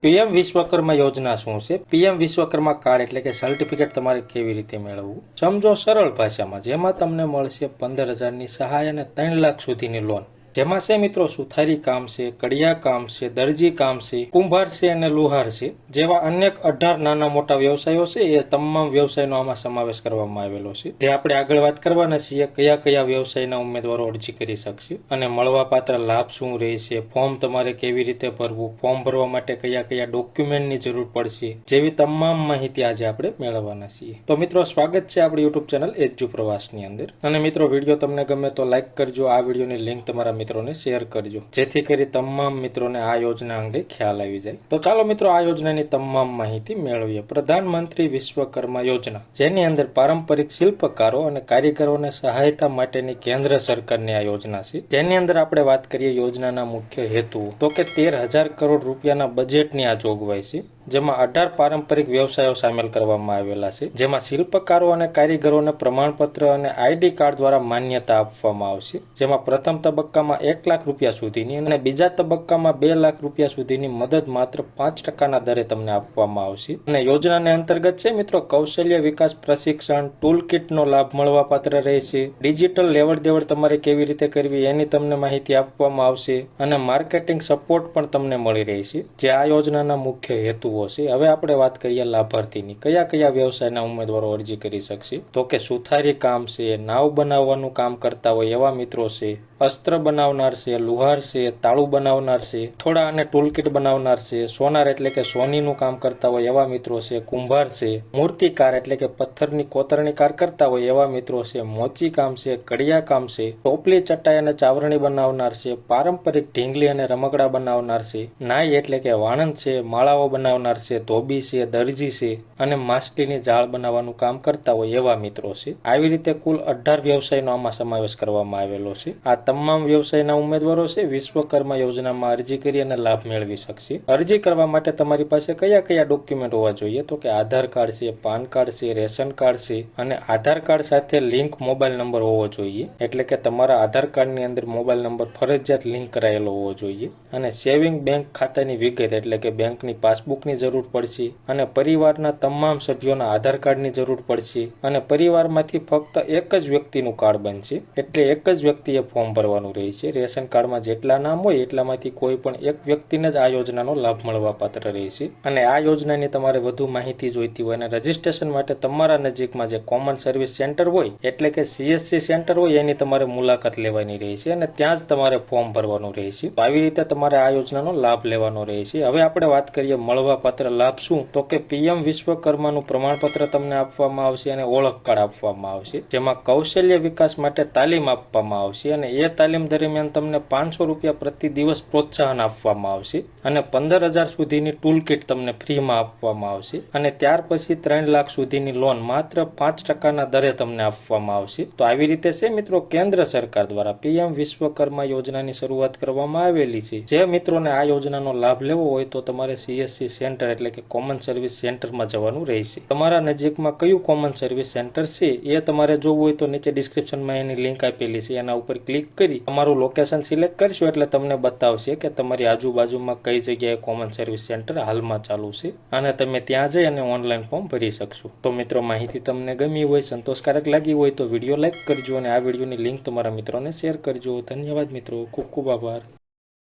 PM Vishwakarma યોજના શું છે? પીએમ વિશ્વકર્મા કાર્ડ એટલે કે સર્ટિફિકેટ તમારે કેવી રીતે મેળવવું? સમજો સરળ ભાષામાં, જેમાં તમને મળશે 15,000ની સહાય અને 3 લાખ સુધીની લોન. જેમાં છે મિત્રો સુથારી કામ છે, કડિયા કામ છે, દરજી કામ છે, કુંભાર છે અને લુહાર છે જેવા અનેક 18 નાના મોટા વ્યવસાયો છે. એ તમામ વ્યવસાયનો આમાં સમાવેશ કરવામાં આવેલો છે. જે આપણે આગળ વાત કરવાના છીએ કયા કયા વ્યવસાયના ઉમેદવારો અરજી કરી શકશે અને મળવાપાત્ર લાભ શું રહેશે, ફોર્મ તમારે કેવી રીતે ભરવું, ફોર્મ ભરવા માટે કયા કયા ડોક્યુમેન્ટની જરૂર પડશે, જેવી તમામ માહિતી આજે આપણે મેળવવાના છીએ. તો મિત્રો સ્વાગત છે આપણી યુટ્યુબ ચેનલ એજ્યુ પ્રવાસની અંદર. અને મિત્રો વિડીયો તમને ગમે તો લાઈક કરજો, આ વિડીયોની લિંક તમારા મિત્રોને શેર કરજો, જેથી કરી તમામ મિત્રોને આ યોજના અંગે ખ્યાલ આવી જાય. તો ચાલો મિત્રો આ યોજનાની તમામ માહિતી મેળવીએ. પ્રધાનમંત્રી વિશ્વકર્મા યોજના, જેની અંદર પારંપરિક શિલ્પકારો અને કારીગરોને સહાયતા માટેની કેન્દ્ર સરકારની આ યોજના છે. જેની અંદર આપણે વાત કરીએ યોજનાના મુખ્ય હેતુઓ, તો કે 13,000 કરોડ રૂપિયાના બજેટની આ જોગવાઈ છે. જેમાં 18 પારંપરિક વ્યવસાયો સામેલ કરવામાં આવેલા છે. જેમાં શિલ્પકારો અને કારીગરોને પ્રમાણપત્ર અને આઈડી કાર્ડ દ્વારા માન્યતા આપવામાં આવશે. જેમાં પ્રથમ તબક્કામાં 1 લાખ રૂપિયા સુધીની અને બીજા તબક્કામાં 2 લાખ રૂપિયા સુધીની મદદ માત્ર 5% દરે તમને આપવામાં આવશે. અને યોજનાને અંતર્ગત છે મિત્રો કૌશલ્ય વિકાસ પ્રશિક્ષણ, ટૂલ કિટનો લાભ મળવાપાત્ર રહેશે. ડિજિટલ લેવડ દેવડ તમારે કેવી રીતે કરવી એની તમને માહિતી આપવામાં આવશે અને માર્કેટિંગ સપોર્ટ પણ તમને મળી રહેશે, જે આ યોજનાના મુખ્ય હેતુ છે. હવે આપણે વાત કરીએ લાભાર્થીની. કયા કયા વ્યવસાયના ઉમેદવારો અરજી કરી શકશે? તો કે સુથારી કામ છે, નાવ બનાવવાનું કામ કરતા હોય એવા મિત્રો છે, અસ્ત્ર બનાવનાર છે, લુહાર છે, તાળું બનાવનાર છે, થોડા અને ટૂલકીટ બનાવનાર છે, સોનાર એટલે કે સોનીનું કામ કરતા હોય એવા મિત્રો છે, કુંભાર છે, મૂર્તિકાર એટલે કે પથ્થરની કોતરણીકાર કરતા હોય એવા મિત્રો છે, મોચી કામ છે, કડિયા કામ છે, ટોપલી ચટાઈ અને ચાવરણી બનાવનાર છે, પારંપરિક ઢીંગલી અને રમકડા બનાવનાર છે, નાઈ એટલે કે વાણંદ છે, માળાઓ બનાવનાર છે, ધોબી છે, દરજી છે અને માછલીની જાળ બનાવવાનું કામ કરતા હોય એવા મિત્રો છે. આવી રીતે કુલ 18 વ્યવસાયનો આમાં સમાવેશ કરવામાં આવેલો છે. આ તમામ વ્યવસાયના ઉમેદવારો છે વિશ્વકર્મા યોજનામાં અરજી કરી અને લાભ મેળવી શકશે. અરજી કરવા માટે તમારી પાસે કયા કયા ડોક્યુમેન્ટ હોવા જોઈએ? તો કે આધાર કાર્ડ છે, પાન કાર્ડ છે, રેશન કાર્ડ છે અને આધાર કાર્ડ સાથે લિંક મોબાઈલ નંબર હોવો જોઈએ. એટલે કે તમારા આધાર કાર્ડની અંદર મોબાઈલ નંબર ફરજિયાત લિંક કરાયેલો હોવો જોઈએ. અને સેવિંગ બેંક ખાતાની વિગત એટલે કે બેંકની પાસબુકની જરૂર પડશે અને પરિવારના તમામ સભ્યોના આધાર કાર્ડની જરૂર પડશે. અને પરિવારમાંથી ફક્ત એક જ વ્યક્તિનું કાર્ડ બનશે, એટલે એક જ વ્યક્તિએ ફોર્મ ભરવાનું રહેશે. રેશન કાર્ડમાં જેટલા નામ હોય એટલામાંથી કોઈ પણ એક વ્યક્તિને જ આ યોજનાનો લાભ મળવાપાત્ર રહેશે. અને આ યોજનાની તમારે વધુ માહિતી જોઈતી હોય અને રજીસ્ટ્રેશન માટે તમારા નજીકમાં જે કોમન સર્વિસ સેન્ટર હોય એટલે કે CSC સેન્ટર હોય એની તમારે મુલાકાત લેવાની રહેશે અને ત્યાં જ તમારે ફોર્મ ભરવાનું રહેશે. આવી રીતે તમારે આ યોજનાનો લાભ લેવાનો રહેશે. હવે આપણે વાત કરીએ મળવાપાત્ર લાભ શું? તો કે પીએમ વિશ્વકર્માનું પ્રમાણપત્ર તમને આપવામાં આવશે અને ઓળખ કાર્ડ આપવામાં આવશે. જેમાં કૌશલ્ય વિકાસ માટે તાલીમ આપવામાં આવશે અને એ તાલીમ દરમિયાન તમને 500 રૂપિયા પ્રતિ દિવસ પ્રોત્સાહન આપવામાં આવશે અને 15,000 સુધીની ટૂલ કિટ તમને ફ્રીમાં આપવામાં આવશે. અને ત્યાર પછી 3 લાખ સુધીની લોન માત્ર 5% દરે તમને આપવામાં આવશે. તો આવી રીતે છે મિત્રો કેન્દ્ર સરકાર દ્વારા પીએમ વિશ્વકર્મા યોજનાની શરૂઆત કરવામાં આવેલી છે. જે મિત્રોને આ યોજનાનો લાભ લેવો હોય તો તમારે CSC સેન્ટર એટલે કે કોમન સર્વિસ સેન્ટરમાં જવાનું રહેશે. તમારા નજીકમાં કયું કોમન સર્વિસ સેન્ટર છે એ તમારે જોવું હોય તો નીચે ડિસ્ક્રિપ્શનમાં એની લિંક આપેલી છે, એના ઉપર ક્લિક કરી તમારું લોકેશન સિલેક્ટ કરશો એટલે તમને બતાવશે કે તમારી આજુબાજુમાં કઈ જગ્યાએ કોમન સર્વિસ સેન્ટર હાલમાં ચાલુ છે અને તમે ત્યાં જઈ અને ઓનલાઈન ફોર્મ ભરી શકશો. તો મિત્રો માહિતી તમને ગમી હોય, સંતોષકારક લાગી હોય તો વિડીયો લાઈક કરજો અને આ વિડીયોની લિંક તમારા મિત્રોને શેર કરજો. ધન્યવાદ મિત્રો, ખૂબ ખૂબ આભાર.